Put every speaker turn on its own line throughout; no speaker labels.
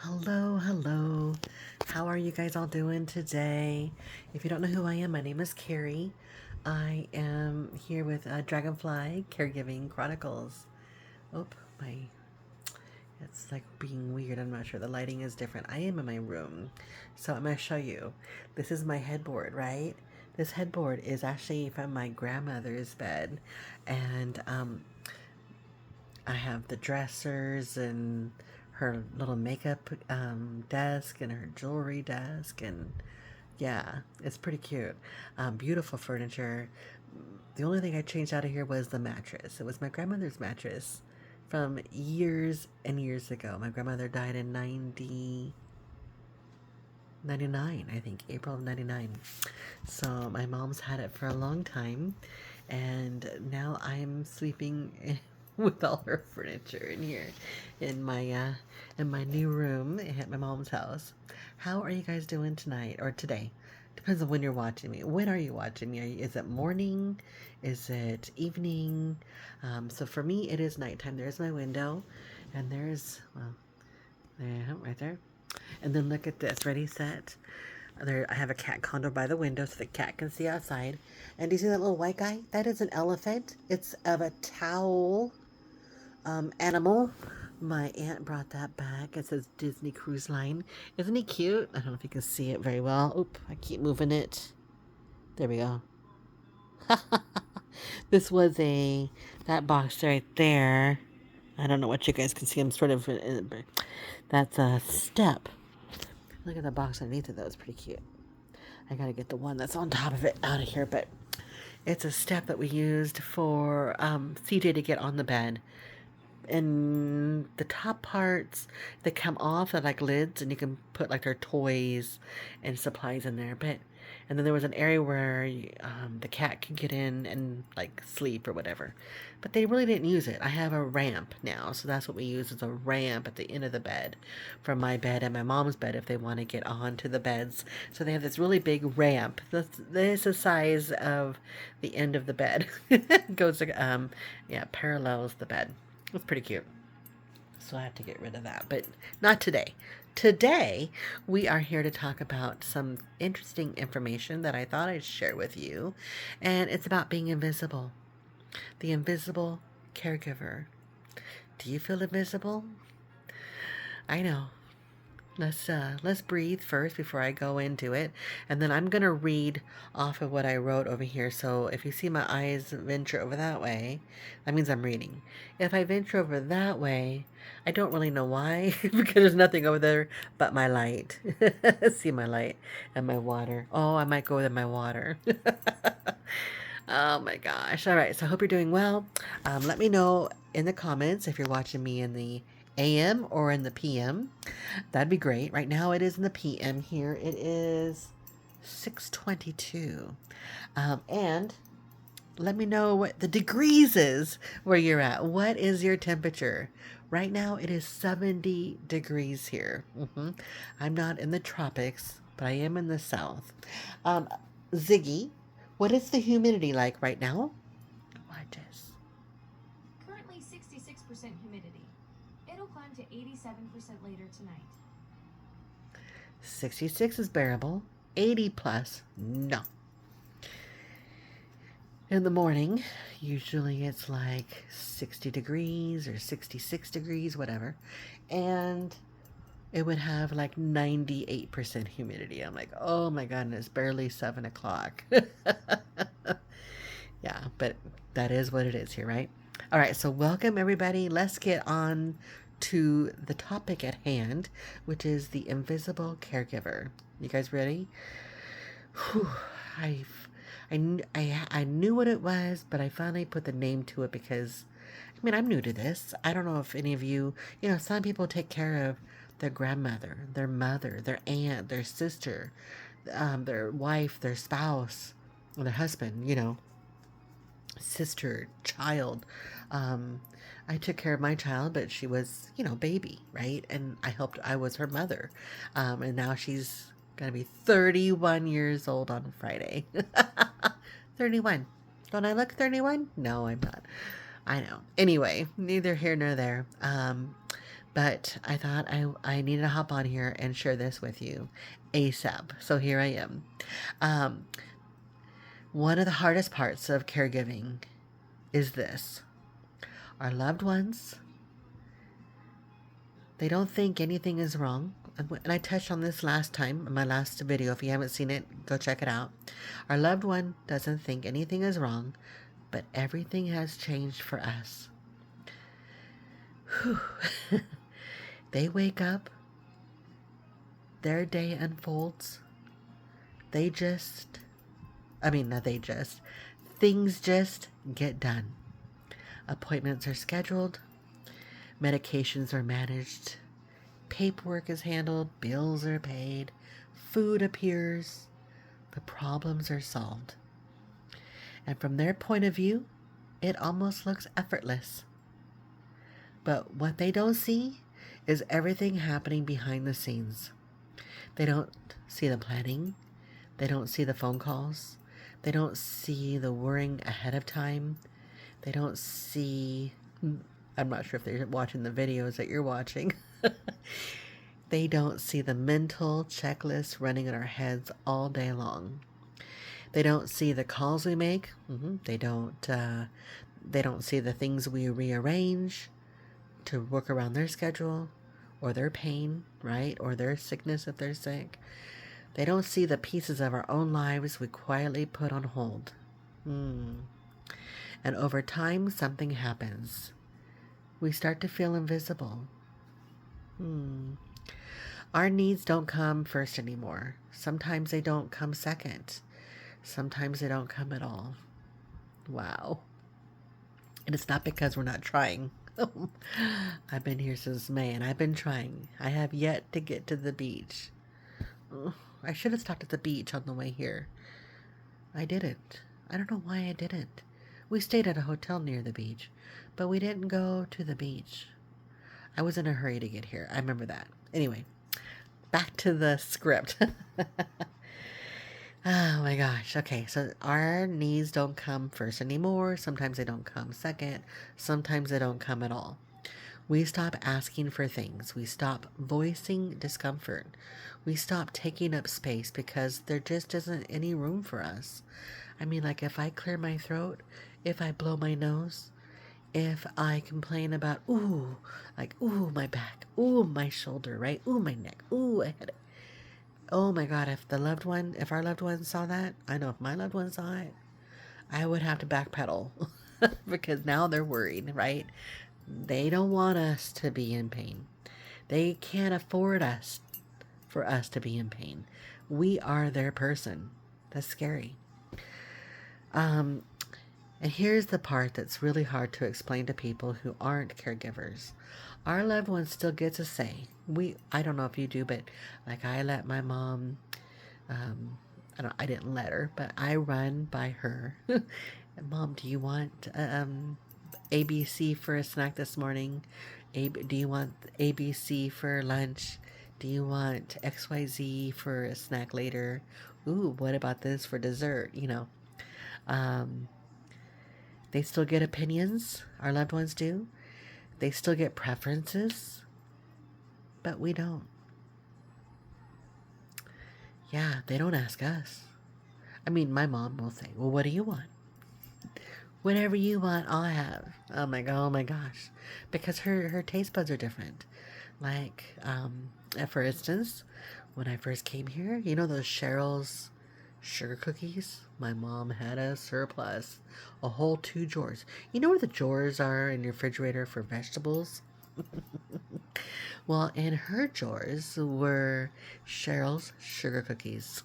Hello, hello. How are you guys all doing today? If you don't know who I am, my name is Carrie. I am here with Dragonfly Caregiving Chronicles. Oh, my. It's like being weird. I'm not sure. The lighting is different. I am in my room. So I'm going to show you. This is my headboard, right? This headboard is actually from my grandmother's bed. And I have the dressers and her little makeup desk and her jewelry desk, and yeah, it's pretty cute. Beautiful furniture. The only thing I changed out of here was the mattress. It was my grandmother's mattress from years and years ago. My grandmother died in 99, I think, April of 99. So my mom's had it for a long time, and now I'm sleeping with all her furniture in here in my new room at my mom's house. How are you guys doing tonight or today? Depends on when you're watching me. When are you watching me? Is it morning? Is it evening? So for me, it is nighttime. There's my window, and there's well, there, right there. And then look at this. Ready, set. There, I have a cat condo by the window so the cat can see outside. And do you see that little white guy? That is an elephant. It's of a towel animal. My aunt brought that back. It says Disney Cruise Line. Isn't he cute? I don't know if you can see it very well. Oop, I keep moving it. There we go. This was that box right there. I don't know what you guys can see. I'm sort of, that's a step. Look at the box underneath it, though. It's pretty cute. I gotta get the one that's on top of it out of here, but it's a step that we used for CJ to get on the bed. And the top parts that come off are like lids, and you can put like their toys and supplies in there. But and then there was an area where the cat could get in and like sleep or whatever. But they really didn't use it. I have a ramp now, so that's what we use as a ramp at the end of the bed, from my bed and my mom's bed if they want to get onto the beds. So they have this really big ramp. This is the size of the end of the bed. Goes yeah, parallels the bed. It's pretty cute. So I have to get rid of that, but not today. Today, we are here to talk about some interesting information that I thought I'd share with you, and it's about being invisible. The invisible caregiver. Do you feel invisible? I know. Let's breathe first before I go into it, and then I'm gonna read off of what I wrote over here. So if you see my eyes venture over that way, that means I'm reading. If I venture over that way, I don't really know why because there's nothing over there but my light. See my light and my water. Oh, I might go with my water. Oh my gosh. All right. So I hope you're doing well. Let me know in the comments if you're watching me in the AM or in the PM. That'd be great. Right now it is in the PM here. It is 6:22. And let me know what the degrees is where you're at. What is your temperature? Right now it is 70 degrees here. I'm not in the tropics, but I am in the south. Um, Ziggy, what is the humidity like right now? What is?
Currently 66% humidity. It'll climb to 87% later tonight.
66 is bearable. 80 plus, no. In the morning, usually it's like 60 degrees or 66 degrees, whatever. And it would have like 98% humidity. I'm like, oh my God, and it's barely 7 o'clock. Yeah, but that is what it is here, right? All right, so welcome everybody. Let's get on to the topic at hand, which is the invisible caregiver. You guys ready? Whew, I've, I knew what it was, but I finally put the name to it because, I mean, I'm new to this. I don't know if any of you, some people take care of their grandmother, their mother, their aunt, their sister, their wife, their spouse, or their husband, sister, child. Um, I took care of my child, but she was, baby, right? And I was her mother. And now she's going to be 31 years old on Friday. 31. Don't I look 31? No, I'm not. I know. Anyway, neither here nor there. But I thought I needed to hop on here and share this with you ASAP. So here I am. Um, one of the hardest parts of caregiving is this: our loved ones, they don't think anything is wrong. And I touched on this last time in my last video. If you haven't seen it, go check it out. Our loved one doesn't think anything is wrong, but everything has changed for us. Whew. They wake up, their day unfolds. They just, I mean, not they just, things just get done. Appointments are scheduled, medications are managed, paperwork is handled, bills are paid, food appears, the problems are solved. And from their point of view, it almost looks effortless. But what they don't see is everything happening behind the scenes. They don't see the planning, they don't see the phone calls, they don't see the worrying ahead of time, they don't see, I'm not sure if they're watching the videos that you're watching. They don't see the mental checklist running in our heads all day long. They don't see the calls we make. They don't. They don't see the things we rearrange to work around their schedule, or their pain, right, or their sickness if they're sick. They don't see the pieces of our own lives we quietly put on hold. And over time, something happens. We start to feel invisible. Our needs don't come first anymore. Sometimes they don't come second. Sometimes they don't come at all. Wow. And it's not because we're not trying. I've been here since May and I've been trying. I have yet to get to the beach. I should have stopped at the beach on the way here. I didn't. I don't know why I didn't. We stayed at a hotel near the beach, but we didn't go to the beach. I was in a hurry to get here. I remember that. Anyway, back to the script. Oh my gosh. Okay, so our needs don't come first anymore. Sometimes they don't come second. Sometimes they don't come at all. We stop asking for things. We stop voicing discomfort. We stop taking up space because there just isn't any room for us. I mean, like if I clear my throat, if I blow my nose, if I complain about, ooh, like, ooh, my back, ooh, my shoulder, right? Ooh, my neck, ooh, I had it. Oh my God, if our loved one saw that, I know if my loved one saw it, I would have to backpedal because now they're worried, right? They don't want us to be in pain. They can't afford us for us to be in pain. We are their person. That's scary. And here's the part that's really hard to explain to people who aren't caregivers. Our loved ones still get to say, I don't know if you do, but like I let my mom, I didn't let her, but I run by her. Mom, do you want ABC for a snack this morning? Do you want ABC for lunch? Do you want XYZ for a snack later? Ooh, what about this for dessert? Um, they still get opinions. Our loved ones do. They still get preferences, but we don't. Yeah, they don't ask us. I mean, my mom will say, well, what do you want? Whatever you want, I'll have. Oh my gosh. Because her taste buds are different. Like, for instance, when I first came here, you know those Cheryl's sugar cookies? My mom had a surplus. A whole 2 drawers. You know where the drawers are in your refrigerator for vegetables? Well, in her drawers were Cheryl's sugar cookies.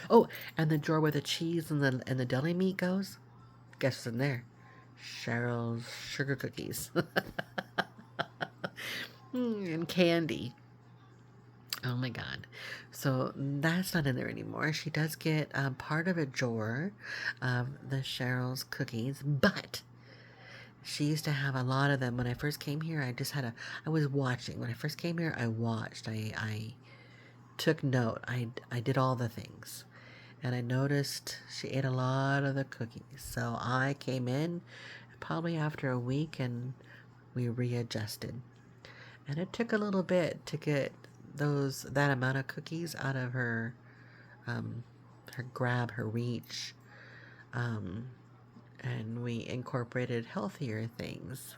Oh, and the drawer where the cheese and the deli meat goes? Guess what's in there? Cheryl's sugar cookies. And candy. Oh my God. So that's not in there anymore. She does get part of a drawer of the Cheryl's cookies, but she used to have a lot of them. When I first came here, I was watching. When I first came here, I watched. I took note. I did all the things. And I noticed she ate a lot of the cookies. So I came in probably after a week and we readjusted. And it took a little bit to get that amount of cookies out of um, her grab, her reach. Um, and we incorporated healthier things.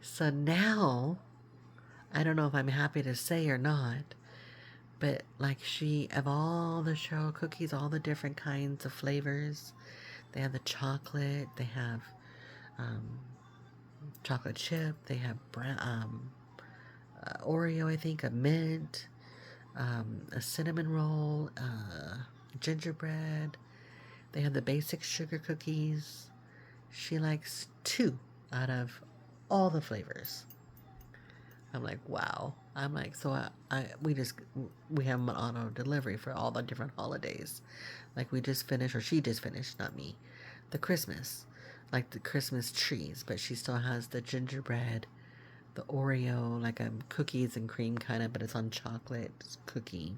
So now, I don't know if I'm happy to say or not, but like of all the show cookies, all the different kinds of flavors, they have the chocolate, they have um, chocolate chip, they have Oreo, I think, a mint, a cinnamon roll, gingerbread. They have the basic sugar cookies. She likes 2 out of all the flavors. I'm like, wow. I'm like, so we have them on auto delivery for all the different holidays. Like we just finished, or she just finished, not me, the Christmas, like the Christmas trees. But she still has the gingerbread, the Oreo, like a cookies and cream kind of, but it's on chocolate cookie,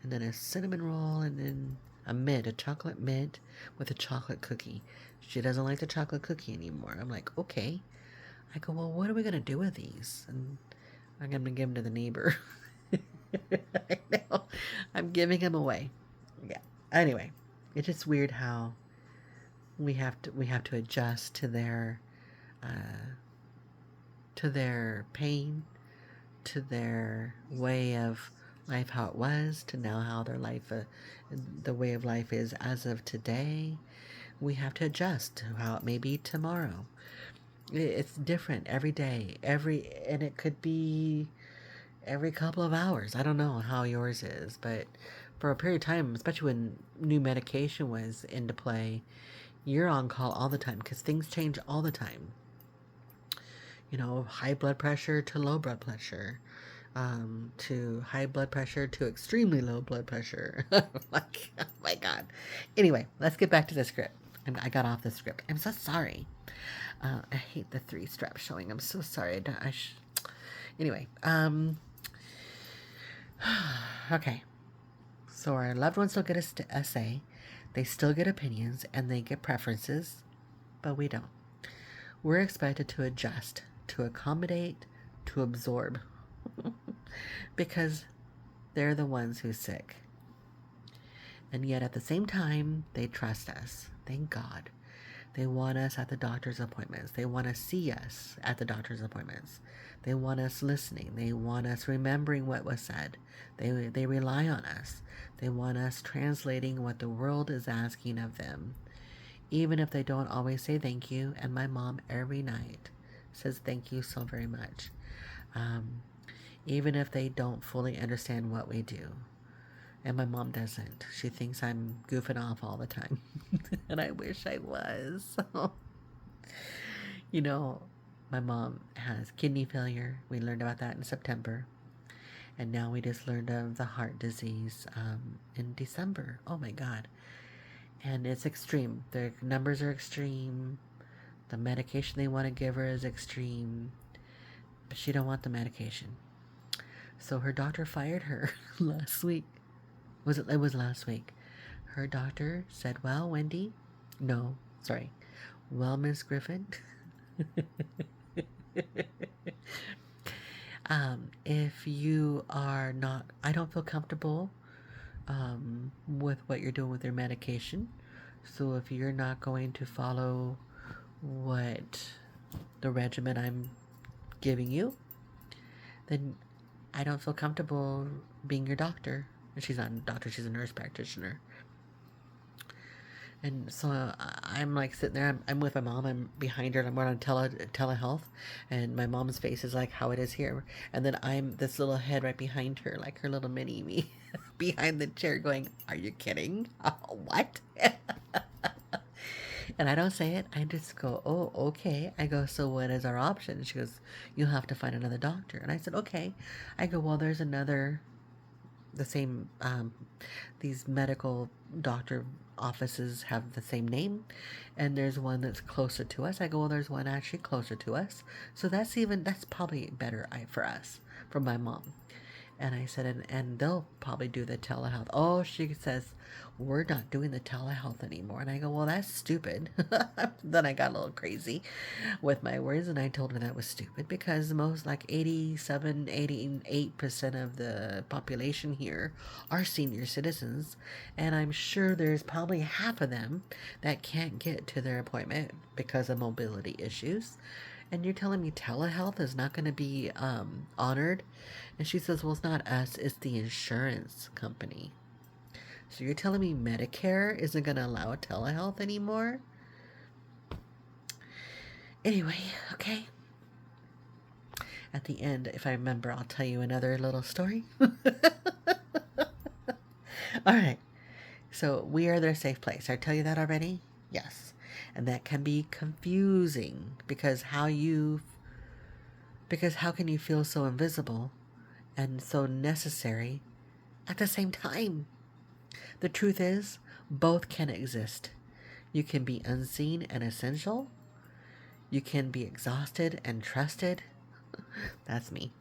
and then a cinnamon roll, and then a chocolate mint with a chocolate cookie. She doesn't like the chocolate cookie anymore. I'm like, okay. I go, well, what are we gonna do with these? And I'm gonna give them to the neighbor. I know, I'm giving them away. Yeah. Anyway, it's just weird how we have to adjust to their pain, to their way of life, how it was, to now how their life, the way of life is as of today. We have to adjust to how it may be tomorrow. It's different every day, and it could be every couple of hours. I don't know how yours is, but for a period of time, especially when new medication was into play, you're on call all the time because things change all the time. You know, high blood pressure to low blood pressure, to high blood pressure to extremely low blood pressure. Like, oh my God. Anyway, let's get back to the script. I got off the script. I'm so sorry. I hate the 3 straps showing. I'm so sorry. Anyway, okay. So our loved ones still get a say. They still get opinions and they get preferences, but we don't. We're expected to adjust, to accommodate, to absorb, because they're the ones who's sick. And yet at the same time, they trust us. Thank God. They want us at the doctor's appointments. They want to see us at the doctor's appointments. They want us listening. They want us remembering what was said. They rely on us. They want us translating what the world is asking of them. Even if they don't always say thank you. And my mom every night says thank you so very much. Even if they don't fully understand what we do. And my mom doesn't. She thinks I'm goofing off all the time. And I wish I was. You know, my mom has kidney failure. We learned about that in September. And now we just learned of the heart disease in December. Oh my God. And it's extreme. The numbers are extreme. The medication they want to give her is extreme. But she don't want the medication. So her doctor fired her last week. It was last week. Her doctor said, well, Wendy, no, sorry. Well, Miss Griffin, if you are not, I don't feel comfortable with what you're doing with your medication. So if you're not going to follow what the regimen I'm giving you, then I don't feel comfortable being your doctor. She's not a doctor, she's a nurse practitioner. And so I'm like sitting there, I'm with my mom, I'm behind her, and I'm on telehealth, and my mom's face is like how it is here. And then I'm this little head right behind her, like her little mini me, behind the chair going, are you kidding? What? And I don't say it, I just go, oh, okay. I go, so what is our option? She goes, you'll have to find another doctor. And I said, okay. I go, well, there's the same, these medical doctor offices have the same name, and there's one that's closer to us. I go, well, there's one actually closer to us, so that's probably better for us, for my mom. And I said, and they'll probably do the telehealth. Oh, she says, we're not doing the telehealth anymore. And I go, well, that's stupid. Then I got a little crazy with my words, and I told her that was stupid because most, like 87, 88% of the population here are senior citizens. And I'm sure there's probably half of them that can't get to their appointment because of mobility issues. And you're telling me telehealth is not going to be honored? And she says, well, it's not us, it's the insurance company. So you're telling me Medicare isn't going to allow telehealth anymore? Anyway, okay. At the end, if I remember, I'll tell you another little story. All right. So we are their safe place. I tell you that already? Yes. And that can be confusing because how can you feel so invisible and so necessary at the same time? The truth is, both can exist. You can be unseen and essential. You can be exhausted and trusted. That's me.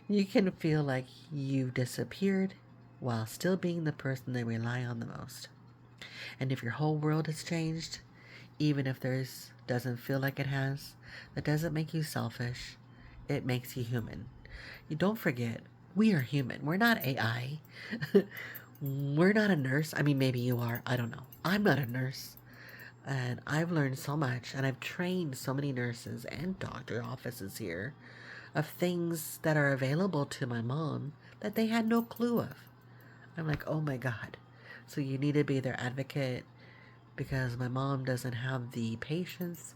You can feel like you disappeared while still being the person they rely on the most. And if your whole world has changed, even if theirs doesn't feel like it has, that doesn't make you selfish. It makes you human. You don't forget, we are human. We're not AI. We're not a nurse. I mean, maybe you are. I don't know. I'm not a nurse. And I've learned so much, and I've trained so many nurses and doctor offices here of things that are available to my mom that they had no clue of. I'm like, oh my God. So you need to be their advocate because my mom doesn't have the patience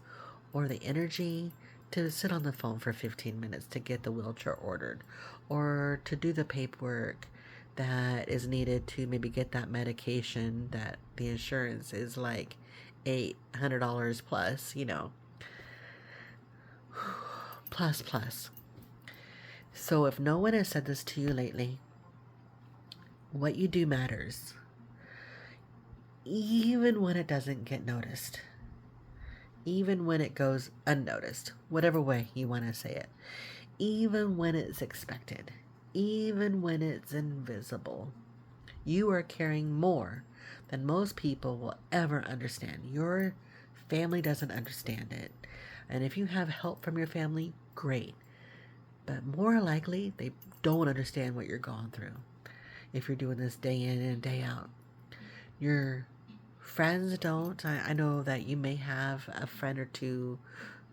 or the energy to sit on the phone for 15 minutes to get the wheelchair ordered or to do the paperwork that is needed to maybe get that medication that the insurance is like $800 plus, plus. So if no one has said this to you lately, what you do matters, even when it doesn't get noticed, even when it goes unnoticed, whatever way you want to say it, even when it's expected, even when it's invisible. You are caring more than most people will ever understand. Your family doesn't understand it. And if you have help from your family, great. But more likely, they don't understand what you're going through. If you're doing this day in and day out, your friends don't. I know that you may have a friend or two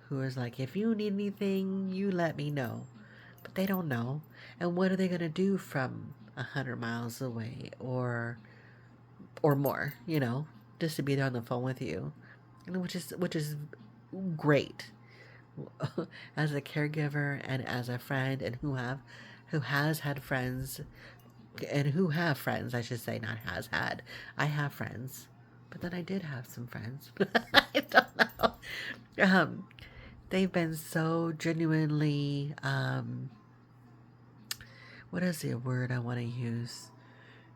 who is like, if you need anything, you let me know. But they don't know. And what are they going to do from 100 miles away or more, just to be there on the phone with you, which is great. As a caregiver and as a friend, and who has had friends, and who have friends, I should say, not has had. I have friends, but then I did have some friends. I don't know. They've been so genuinely. What is the word I want to use?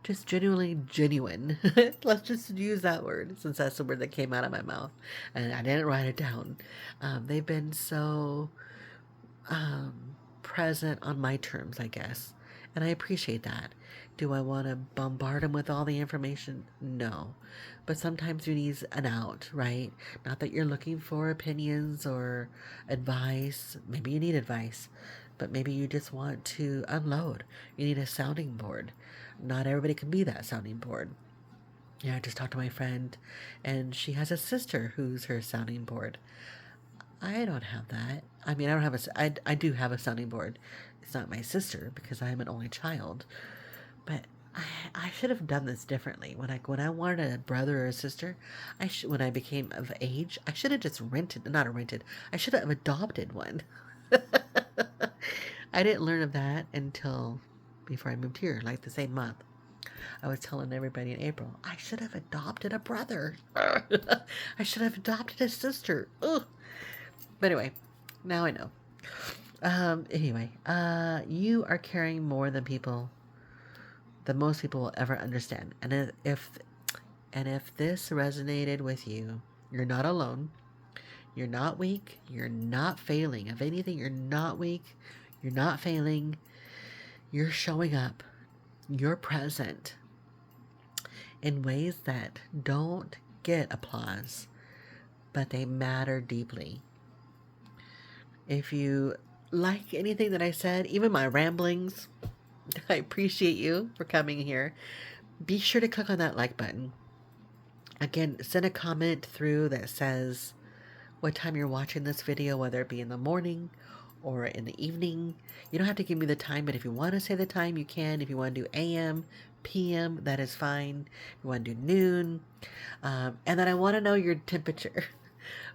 Just genuinely genuine. Let's just use that word since that's the word that came out of my mouth and I didn't write it down. They've been so present on my terms, I guess. And I appreciate that. Do I want to bombard them with all the information? No. But sometimes you need an out, right? Not that you're looking for opinions or advice. Maybe you need advice, but maybe you just want to unload. You need a sounding board. Not everybody can be that sounding board. Yeah, I just talked to my friend, and she has a sister who's her sounding board. I don't have that. I mean, I don't have I do have a sounding board. It's not my sister because I am an only child. But I should have done this differently. When I wanted a brother or a sister, when I became of age, I should have just rented. I should have adopted one. I didn't learn of that until before I moved here, like the same month. I was telling everybody in April, I should have adopted a brother. I should have adopted a sister. Ugh. But anyway, now I know. Anyway, you are caring more than most people will ever understand. And if this resonated with you, you're not alone. You're not weak. You're not failing. If anything, you're not weak. You're not failing. You're showing up, you're present in ways that don't get applause, but they matter deeply. If you like anything that I said, even my ramblings, I appreciate you for coming here. Be sure to click on that like button. Again, send a comment through that says what time you're watching this video, whether it be in the morning or in the evening. You don't have to give me the time, but if you want to say the time, you can. If you want to do AM, PM, that is fine. If you want to do noon. And then I want to know your temperature.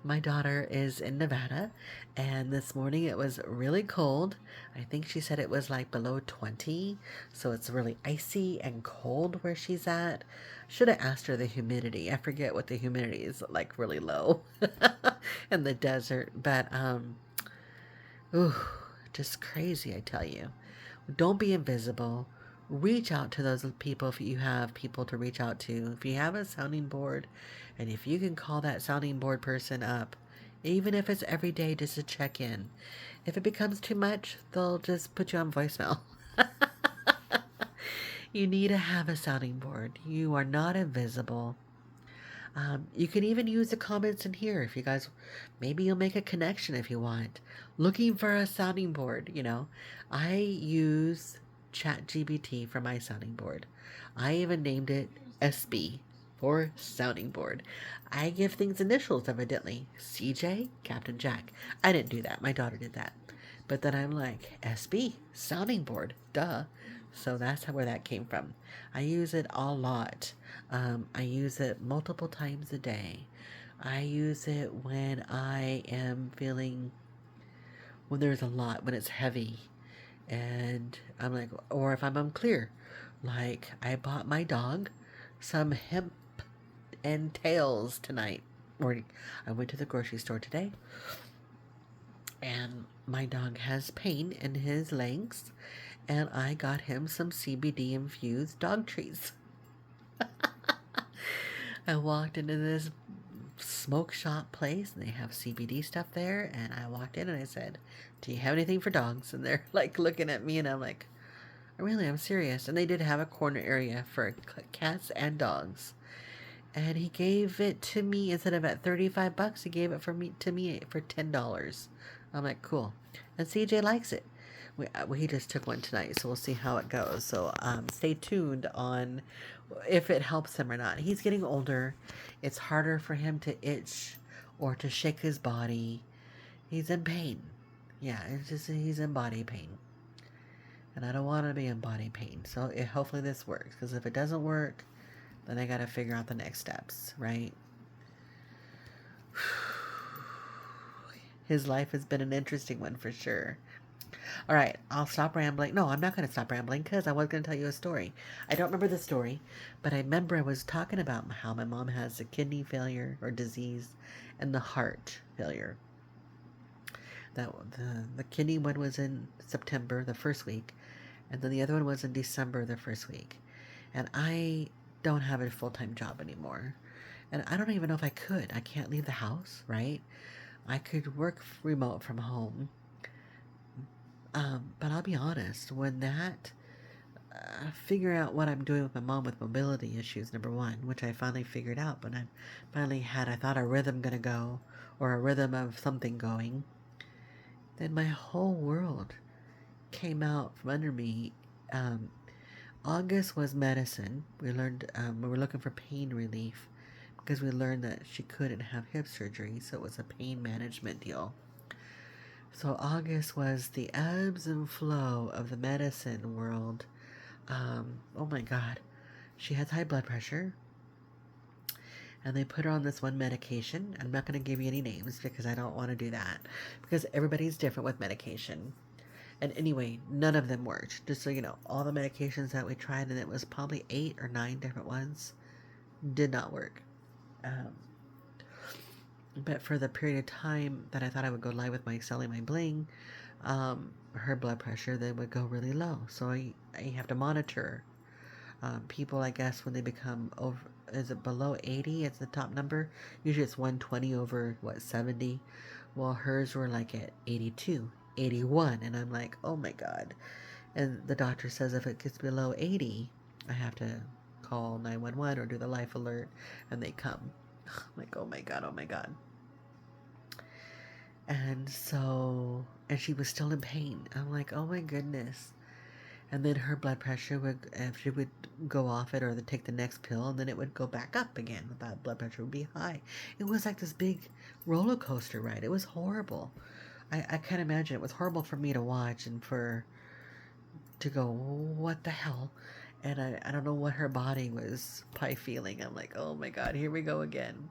My daughter is in Nevada, and this morning it was really cold. I think she said it was like below 20, so it's really icy and cold where she's at. Should have asked her the humidity. I forget what the humidity is, like really low in the desert, but ooh, just crazy, I tell you. Don't be invisible. Reach out to those people if you have people to reach out to. If you have a sounding board, and if you can call that sounding board person up, even if it's every day just to check in. If it becomes too much, they'll just put you on voicemail. You need to have a sounding board. You are not invisible. You can even use the comments in here if you guys, maybe you'll make a connection if you want. Looking for a sounding board, you know. I use ChatGPT for my sounding board. I even named it SB for sounding board. I give things initials, evidently. CJ, Captain Jack. I didn't do that. My daughter did that. But then I'm like, SB, sounding board, duh. So that's where that came from. I use it a lot. I use it multiple times a day. I use it when I am feeling, when there's a lot, when it's heavy. And I'm like, or if I'm unclear. Like, I bought my dog some hemp and tails tonight. Morning. I went to the grocery store today, and my dog has pain in his legs, and I got him some CBD infused dog treats. I walked into this smoke shop place and they have CBD stuff there, and I walked in and I said, "Do you have anything for dogs?" And they're like looking at me, and I'm like, "Really, I'm serious." And they did have a corner area for cats and dogs. And he gave it to me instead of at $35. He gave it to me for $10. I'm like, cool. And CJ likes it. He just took one tonight, so we'll see how it goes. So stay tuned on if it helps him or not. He's getting older. It's harder for him to itch or to shake his body. He's in pain. Yeah, it's just he's in body pain. And I don't want to be in body pain. So hopefully this works. Because if it doesn't work, then I got to figure out the next steps, right? His life has been an interesting one for sure. All right, I'll stop rambling. No, I'm not going to stop rambling because I was going to tell you a story. I don't remember the story, but I remember I was talking about how my mom has a kidney failure or disease and the heart failure. That the kidney one was in September, the first week, and then the other one was in December, the first week. And I don't have a full-time job anymore. And I don't even know if I could. I can't leave the house, right? I could work remote from home. But I'll be honest, when that, figure out what I'm doing with my mom with mobility issues, number one, which I finally figured out, but I finally had, I thought, a rhythm gonna go, or a rhythm of something going, then my whole world came out from under me. Um, August was medicine. We were looking for pain relief because we learned that she couldn't have hip surgery, so it was a pain management deal. So August was the ebbs and flow of the medicine world. Oh my God. She has high blood pressure, and they put her on this one medication. I'm not going to give you any names because I don't want to do that because everybody's different with medication. And anyway, none of them worked. Just so you know, all the medications that we tried, and it was probably 8 or 9 different ones, did not work. Um, but for the period of time that I thought I would go live with my selling my bling, her blood pressure then would go really low. So I have to monitor people. I guess when they become over, is it below 80? It's the top number. Usually it's 120 over what 70. Well, hers were like at 82, 81, and I'm like, oh my God. And the doctor says if it gets below 80, I have to call 911 or do the life alert, and they come. I'm like, oh my God, oh my God. And so, and she was still in pain. I'm like, oh my goodness. And then her blood pressure would, if she would go off it or take the next pill, and then it would go back up again. That blood pressure would be high. It was like this big roller coaster ride. It was horrible. I can't imagine. It was horrible for me to watch and for to go, what the hell? And I don't know what her body was probably feeling. I'm like, oh my God, here we go again.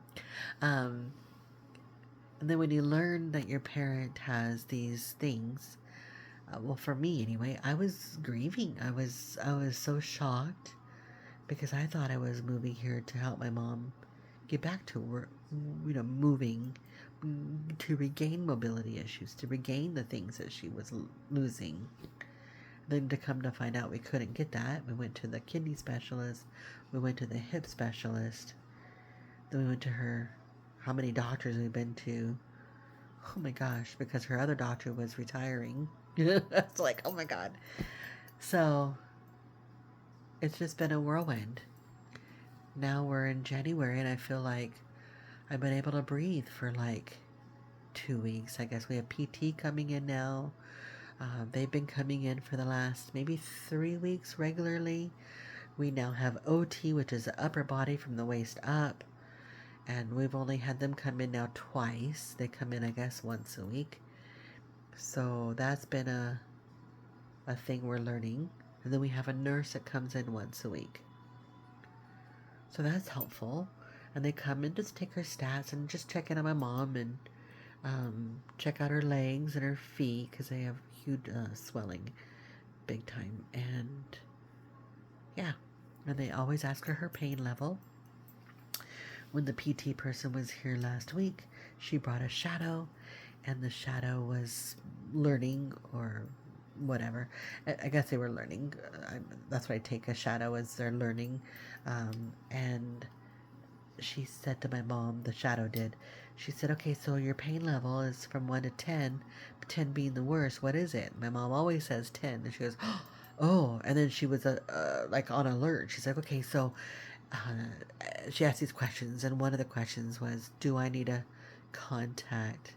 Um, and then when you learn that your parent has these things, well, for me anyway, I was grieving. I was so shocked because I thought I was moving here to help my mom get back to work, moving to regain mobility issues, to regain the things that she was losing. Then to come to find out we couldn't get that, we went to the kidney specialist, we went to the hip specialist, then we went to her, how many doctors we've been to. Oh my gosh, because her other doctor was retiring. It's like, oh my God. So it's just been a whirlwind. Now we're in January, and I feel like I've been able to breathe for like 2 weeks. I guess we have PT coming in now. They've been coming in for the last maybe 3 weeks regularly. We now have OT, which is the upper body from the waist up. And we've only had them come in now twice. They come in, I guess, once a week. So that's been a thing we're learning. And then we have a nurse that comes in once a week. So that's helpful. And they come and just take her stats and just check in on my mom and check out her legs and her feet because they have huge swelling big time. And yeah, and they always ask her pain level. When the PT person was here last week, she brought a shadow, and the shadow was learning or whatever. I guess they were learning. That's what I take a shadow as they're learning. And she said to my mom, the shadow did, she said, okay, so your pain level is from 1 to 10, 10 being the worst. What is it? My mom always says 10. And she goes, oh, and then she was like on alert. She's like, okay, so she asked these questions, and one of the questions was, do I need to contact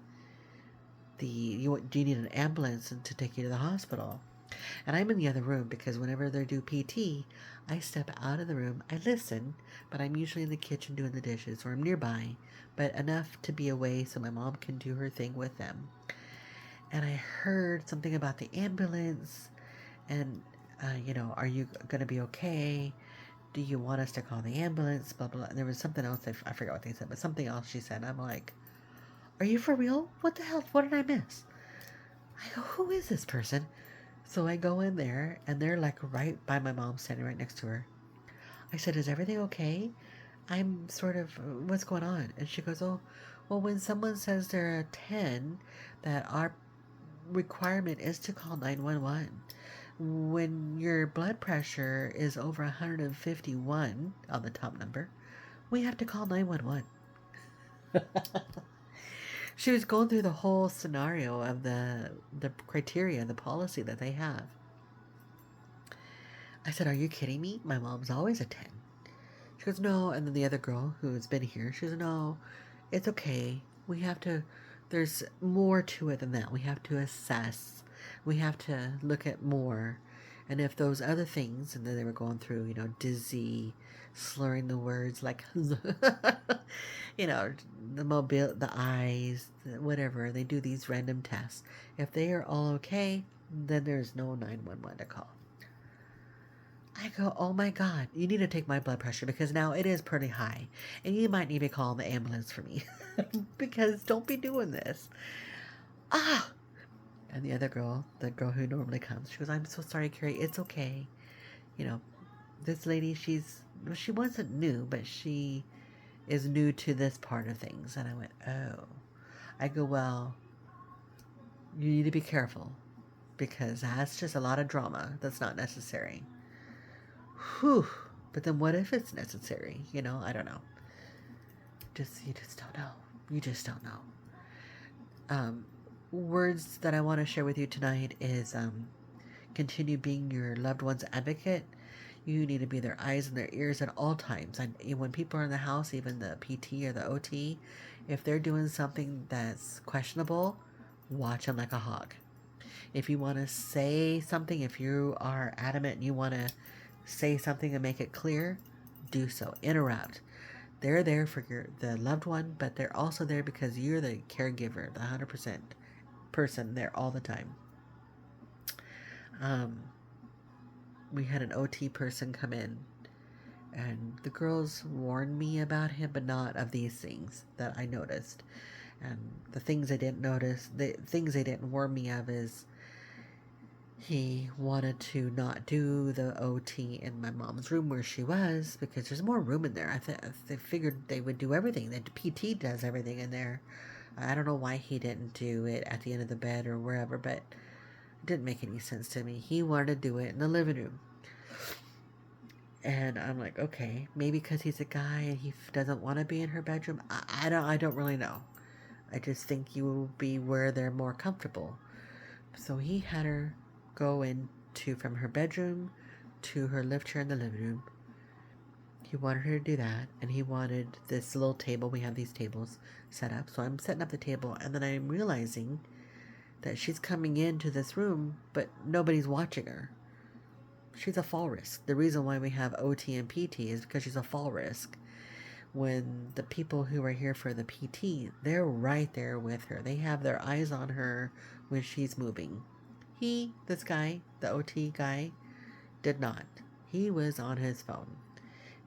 do you need an ambulance to take you to the hospital? And I'm in the other room because whenever they do PT, I step out of the room. I listen, but I'm usually in the kitchen doing the dishes or I'm nearby, but enough to be away so my mom can do her thing with them. And I heard something about the ambulance and, are you going to be okay? Do you want us to call the ambulance? Blah, blah, blah. And there was something else. I forgot what they said, but something else she said. I'm like, are you for real? What the hell? What did I miss? I go, who is this person? So I go in there, and they're like right by my mom, standing right next to her. I said, is everything okay? I'm sort of, what's going on? And she goes, oh, well, when someone says they're a 10, that our requirement is to call 911. When your blood pressure is over 151 on the top number, we have to call 911. She was going through the whole scenario of the criteria, the policy that they have. I said, are you kidding me? My mom's always a 10. She goes, no. And then the other girl who's been here, she goes, no, it's okay. We have to, there's more to it than that. We have to assess. We have to look at more. And if those other things, and then they were going through, dizzy, slurring the words like, the eyes, whatever. They do these random tests. If they are all okay, then there's no 911 to call. I go, oh my God, you need to take my blood pressure because now it is pretty high. And you might need to call the ambulance for me because don't be doing this. Ah! And the other girl, the girl who normally comes, she goes, I'm so sorry, Carrie. It's okay. This lady, she wasn't new, but she is new to this part of things. And I went, oh. I go, well, you need to be careful because that's just a lot of drama that's not necessary. Whew. But then what if it's necessary? I don't know. You just don't know. You just don't know. Words that I want to share with you tonight is continue being your loved one's advocate, you need to be their eyes and their ears at all times. And when people are in the house, even the PT or the OT, if they're doing something that's questionable, watch them like a hawk. If you want to say something, if you are adamant and you want to say something and make it clear, do so. Interrupt. They're there for the loved one, but they're also there because you're the caregiver, the 100% person there all the time. Um, we had an OT person come in, and the girls warned me about him, but not of these things that I noticed. And the things I didn't notice, the things they didn't warn me of is he wanted to not do the OT in my mom's room where she was because there's more room in there. They figured they would do everything. The PT does everything in there. I don't know why he didn't do it at the end of the bed or wherever, but it didn't make any sense to me. He wanted to do it in the living room. And I'm like, okay, maybe because he's a guy and he doesn't want to be in her bedroom. I don't really know. I just think you will be where they're more comfortable. So he had her go into from her bedroom to her lift chair in the living room. He wanted her to do that, and he wanted this little table. We have these tables set up. So I'm setting up the table, and then I'm realizing that she's coming into this room, but nobody's watching her. She's a fall risk. The reason why we have OT and PT is because she's a fall risk. When the people who are here for the PT, they're right there with her. They have their eyes on her when she's moving. This guy, the OT guy, did not. He was on his phone.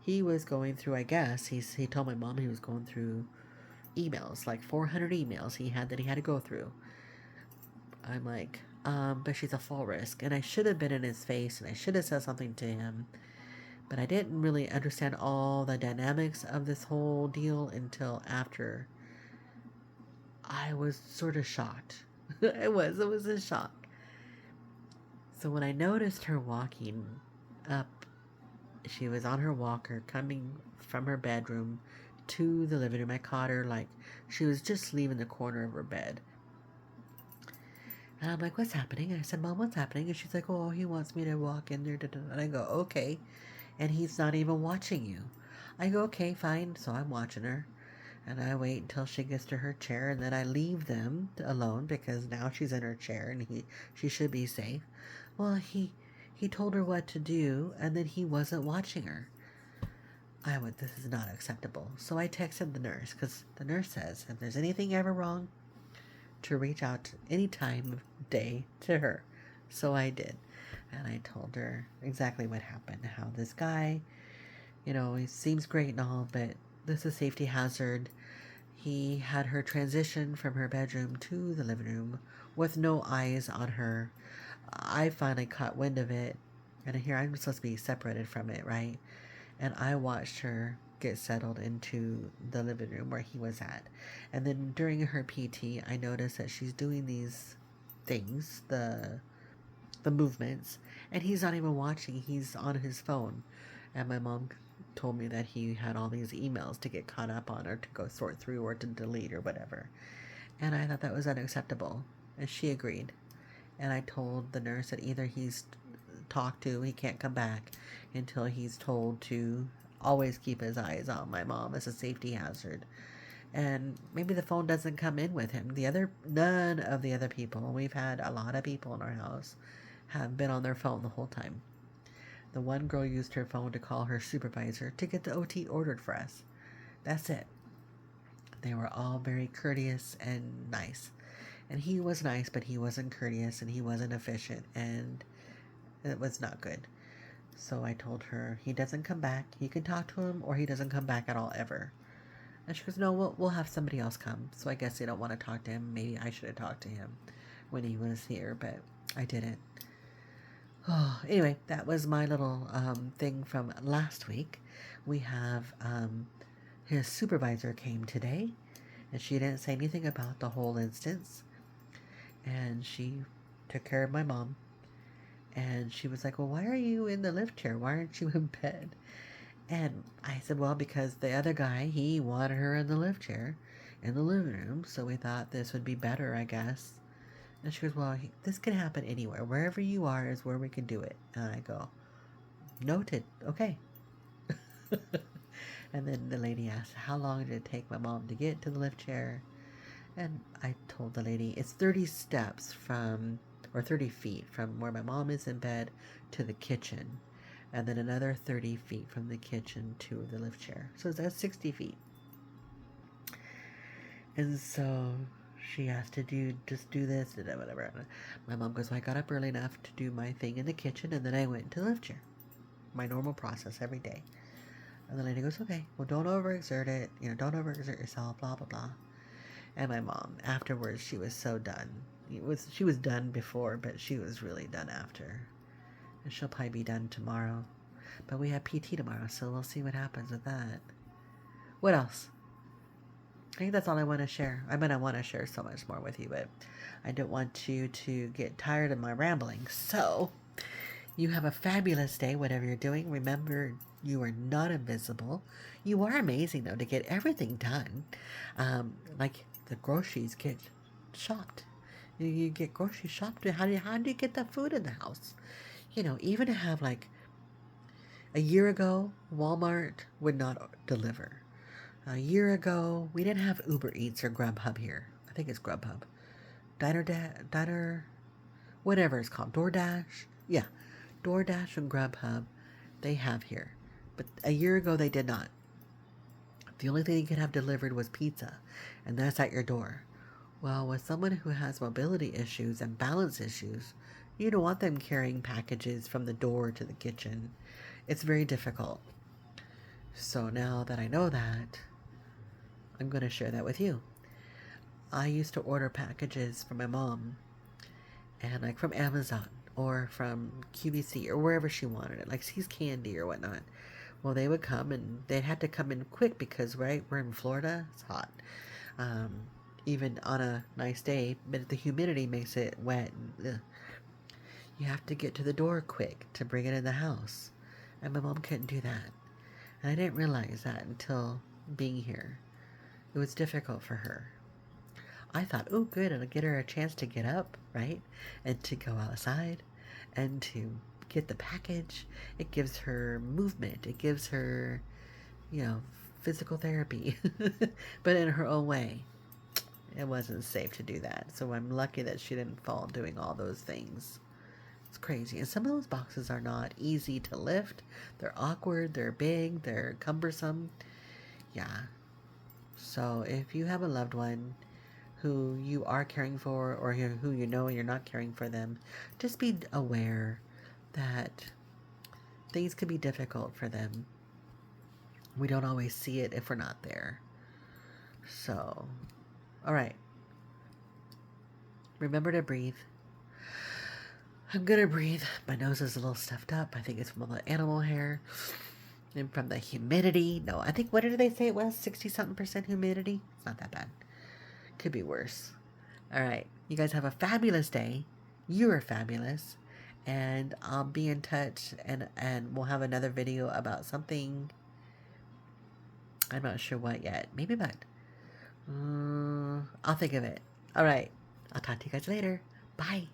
He was going through, I guess, he told my mom he was going through emails, like 400 emails he had to go through. I'm like, but she's a fall risk. And I should have been in his face and I should have said something to him. But I didn't really understand all the dynamics of this whole deal until after. I was sort of shocked. It was a shock. So when I noticed her walking up, she was on her walker coming from her bedroom to the living room. I caught her like she was just leaving the corner of her bed. And I'm like, what's happening? And I said, Mom, what's happening? And she's like, oh, he wants me to walk in there. And I go, okay. And he's not even watching you. I go, okay, fine. So I'm watching her. And I wait until she gets to her chair. And then I leave them alone because now she's in her chair and she should be safe. Well, he told her what to do. And then he wasn't watching her. I went, this is not acceptable. So I texted the nurse because the nurse says if there's anything ever wrong, to reach out any time of day to her. So I did. And I told her exactly what happened. How this guy, he seems great and all, but this is a safety hazard. He had her transition from her bedroom to the living room with no eyes on her. I finally caught wind of it. And here I'm supposed to be separated from it, right? And I watched her get settled into the living room where he was at. And then during her PT, I noticed that she's doing these things, the movements, and he's not even watching. He's on his phone. And my mom told me that he had all these emails to get caught up on or to go sort through or to delete or whatever. And I thought that was unacceptable. And she agreed. And I told the nurse that either he's talked to, he can't come back until he's told to always keep his eyes on my mom as a safety hazard. And maybe the phone doesn't come in with him. None of the other people, we've had a lot of people in our house, have been on their phone the whole time. The one girl used her phone to call her supervisor to get the OT ordered for us. That's it. They were all very courteous and nice. And he was nice, but he wasn't courteous and he wasn't efficient, and it was not good. So I told her, he doesn't come back. You can talk to him, or he doesn't come back at all ever. And she goes, no, we'll have somebody else come. So I guess they don't want to talk to him. Maybe I should have talked to him when he was here, but I didn't. Oh, anyway, that was my little thing from last week. We have his supervisor came today, and she didn't say anything about the whole instance. And she took care of my mom. And she was like, well, why are you in the lift chair? Why aren't you in bed? And I said, well, because the other guy, he wanted her in the lift chair in the living room. So we thought this would be better, I guess. And she goes, well, this can happen anywhere. Wherever you are is where we can do it. And I go, noted. Okay. And then the lady asked, how long did it take my mom to get to the lift chair? And I told the lady, it's 30 steps from, or 30 feet from where my mom is in bed to the kitchen. And then another 30 feet from the kitchen to the lift chair. So that's 60 feet. And so she asked to just do this and whatever. My mom goes, well, I got up early enough to do my thing in the kitchen, and then I went to the lift chair. My normal process every day. And the lady goes, okay, well, don't overexert it. Don't overexert yourself, blah, blah, blah. And my mom, afterwards, she was so done. She was done before, but she was really done after. And she'll probably be done tomorrow. But we have PT tomorrow, so we'll see what happens with that. What else? I think that's all I want to share. I mean, I want to share so much more with you, but I don't want you to get tired of my rambling. So, you have a fabulous day, whatever you're doing. Remember, you are not invisible. You are amazing, though, to get everything done. Like the groceries get shopped. You get groceries shopped. How do you get the food in the house? Even to have like a year ago, Walmart would not deliver. A year ago, we didn't have Uber Eats or Grubhub here. I think it's Grubhub. Diner, whatever it's called. DoorDash. Yeah, DoorDash and Grubhub, they have here. But a year ago, they did not. The only thing you could have delivered was pizza, and that's at your door. Well, with someone who has mobility issues and balance issues, you don't want them carrying packages from the door to the kitchen. It's very difficult. So now that I know that, I'm going to share that with you. I used to order packages for my mom, and like from Amazon or from QVC or wherever she wanted it, like See's Candy or whatnot. Well, they would come and they had to come in quick because, right, we're in Florida, it's hot. Um, Even on a nice day, but the humidity makes it wet. And, you have to get to the door quick to bring it in the house. And my mom couldn't do that. And I didn't realize that until being here. It was difficult for her. I thought, oh, good, it'll get her a chance to get up, right? And to go outside and to get the package. It gives her movement. It gives her, physical therapy, but in her own way. It wasn't safe to do that. So I'm lucky that she didn't fall doing all those things. It's crazy. And some of those boxes are not easy to lift. They're awkward, they're big, they're cumbersome. Yeah. So if you have a loved one who you are caring for or who you know you're not caring for them, just be aware that things can be difficult for them. We don't always see it if we're not there. So, all right. Remember to breathe. I'm gonna breathe. My nose is a little stuffed up. I think it's from all the animal hair and from the humidity. No, I think, what did they say it was? 60 something percent humidity? It's not that bad. Could be worse. All right. You guys have a fabulous day. You are fabulous. And I'll be in touch and we'll have another video about something. I'm not sure what yet. Maybe about. I'll think of it. All right. I'll talk to you guys later. Bye.